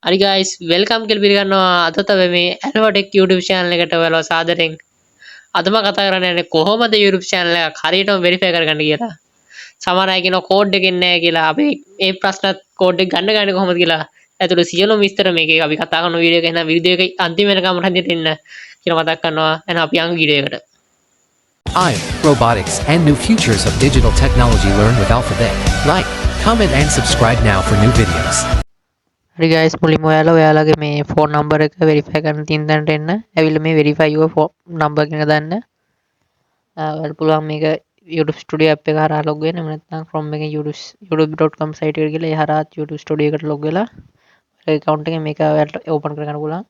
හරි guys welcome කියලා පිළිගන්නවා අද තමයි මේ Alphatech YouTube channel එකට ඔයාලව සාදරයෙන් අදම කතා කරන්න යන්නේ කොහොමද YouTube channel එකක් හරියටම verify කරගන්න කියලා. සමහර අය කියනවා කෝඩ් එකක් එන්නේ නැහැ කියලා. අපි මේ ප්‍රශ්නත් කෝඩ් එක ගන්න කොහොමද කියලා ඇතුළේ සියලුම විස්තර මේකේ අපි කතා කරන වීඩියෝ එක. එහෙනම් වීඩියෝ එක අන්තිම වෙනකම් හදින්න ඉන්න කියලා මතක් කරනවා. එහෙනම් අපි යමු වීඩියෝ එකට. Robotics and new futures of digital technology. Learn with Alphabet. Like, comment and subscribe now for new videos. හරි guys මුලින්ම ඔයාලගේ මේ ෆෝන් නම්බර් එක වෙරිෆයි කරන්න තියෙන තැනට එන්න. ඇවිල්ලා මේ verify your phone number කියන දාන්න. ඔයාලට පුළුවන් මේක YouTube Studio app එක හරහා log වෙන්න. එහෙම නැත්නම් Chrome එකේ youtube.com site එකට ගිහලා ඒ හරහා YouTube Studio එකට log වෙලා ඔයාලගේ account එකෙන් මේක ඔයාලට open කරගන්න පුළුවන්.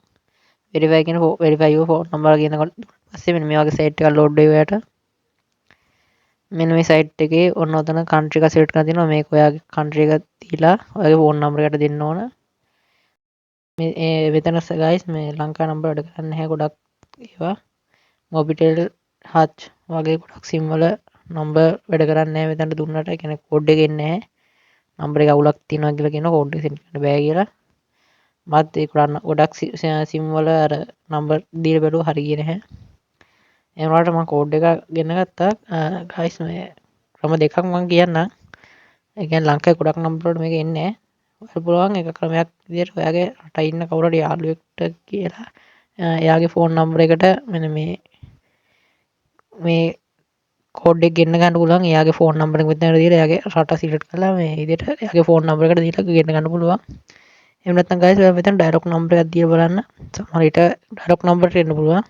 verify your phone number කියනකොට පස්සේ මෙන්න මේ වගේ site එකක් load වෙයි ඔයාලට. මෙන්න මේ site එකේ ඔන්න ඔතන country එක select කරලා තියෙනවා. මේක ඔයාගේ country එක දීලා ඔයාගේ phone number එකට දෙන්න ඕන. මෙතන guys මේ ලංකා නම්බර වැඩ කරන්නේ නැහැ ගොඩක් ඒවා මොබිටෙල් හච් වගේ ගොඩක් සිම් වල නම්බර් වැඩ කරන්නේ නැහැ මෙතනට දුන්නට. ඒ කියන්නේ කෝඩ් එක එන්නේ නැහැ. නම්බර් එක අවුලක් තියෙනවා කියලා කියනවා කෝඩ් එක සෙන්ඩ් කරන්න බෑ කියලා. මත් ඒක ගොඩක් සිම් වල අර නම්බර් දීලා බැලුවා හරි ගියේ නැහැ. ඒ වුණාට මම කෝඩ් එක ගෙන ගත්තා. guys මේ ක්‍රම දෙකක් මම කියන්නම්. ඒ කියන්නේ ලංකාවේ ගොඩක් නම්බර වලට මේක එන්නේ නැහැ. ඔයාලට පුළුවන් එක ක්‍රමයක් විදිහට ඔයාගේ රට ඉන්න කවුරු හරි යාළුවෙක්ට කියලා එයාගේ ෆෝන් නම්බර් එකට මෙන්න මේ කෝඩ් එක ගෙන්න ගන්න පුළුවන්. එයාගේ ෆෝන් නම්බර් එක මෙතන දීලා එයාගේ රට සිලෙක්ට් කරලා මේ විදිහට එයාගේ ෆෝන් නම්බර් එකට දීලා ගෙන්න ගන්න පුළුවන්. එහෙම නැත්නම් guys ඔයා මෙතන ඩයලොග් නම්බර් එකක් දීලා බලන්න. සමහර විට ඩයලොග් නම්බරට එන්න පුළුවන්.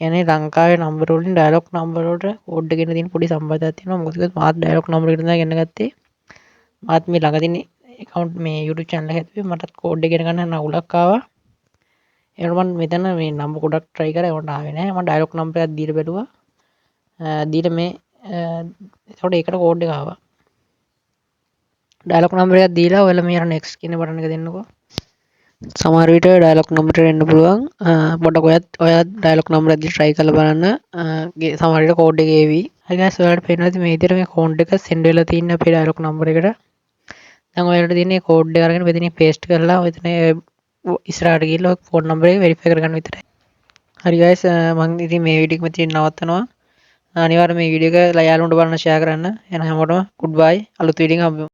يعني ලංකාවේ නම්බර වලින් ඩයලොග් නම්බර වලට කෝඩ් එක ගෙන්න තියෙන පොඩි සම්බන්ධයක් තියෙනවා. මොකද මාත් ඩයලොග් නම්බර එකට තමයි ගෙන්න ගත්තේ. මාත් මේ ළඟදී account මේ YouTube channel එක හැදුවේ මටත් කෝඩ් එක ගෙන ගන්න අවුලක් ආවා. ඒකට මම මෙතන මේ නම්බර ගොඩක් try කරා ඒකට ආවේ නැහැ. මම ඩයලොග් නම්බර එකක් දීලා බැලුවා. දීලා මේ ඒකට ඒකට කෝඩ් එක ආවා. ඩයලොග් නම්බර එකක් දීලා ඔයාලා මේ අර next කියන බටන් එක දෙන්නකෝ. සමහර විට ඩයලොග් නම්බරට එන්න පුළුවන්. පොඩ්ඩක් ඔයත් ඩයලොග් නම්බර එක දීලා try කරලා බලන්න. සමහර විට කෝඩ් එක ඒවි. හරි guys ඔයාලට පේනවා මේ විදිහට මේ කෝඩ් එක send වෙලා තියෙන අපේ ඩයලොග් නම්බර එකට. දැන් ඔයාලට තියෙන්නේ කෝඩ් එක අරගෙන මෙතනින් paste කරලා ඔතන ඉස්සරහට ගිහලා ෆෝන් නම්බර් එක verify කරගන්න විතරයි. හරි guys මම ඉතින් මේ වීඩියෝ එක මෙතනින් නවත්තනවා. අනිවාර්යයෙන් මේ වීඩියෝ එක යාළුවන්ට බලන්න share කරන්න. එහෙනම් හැමෝටම goodbye. අලුත් වීඩියෝ එකකින්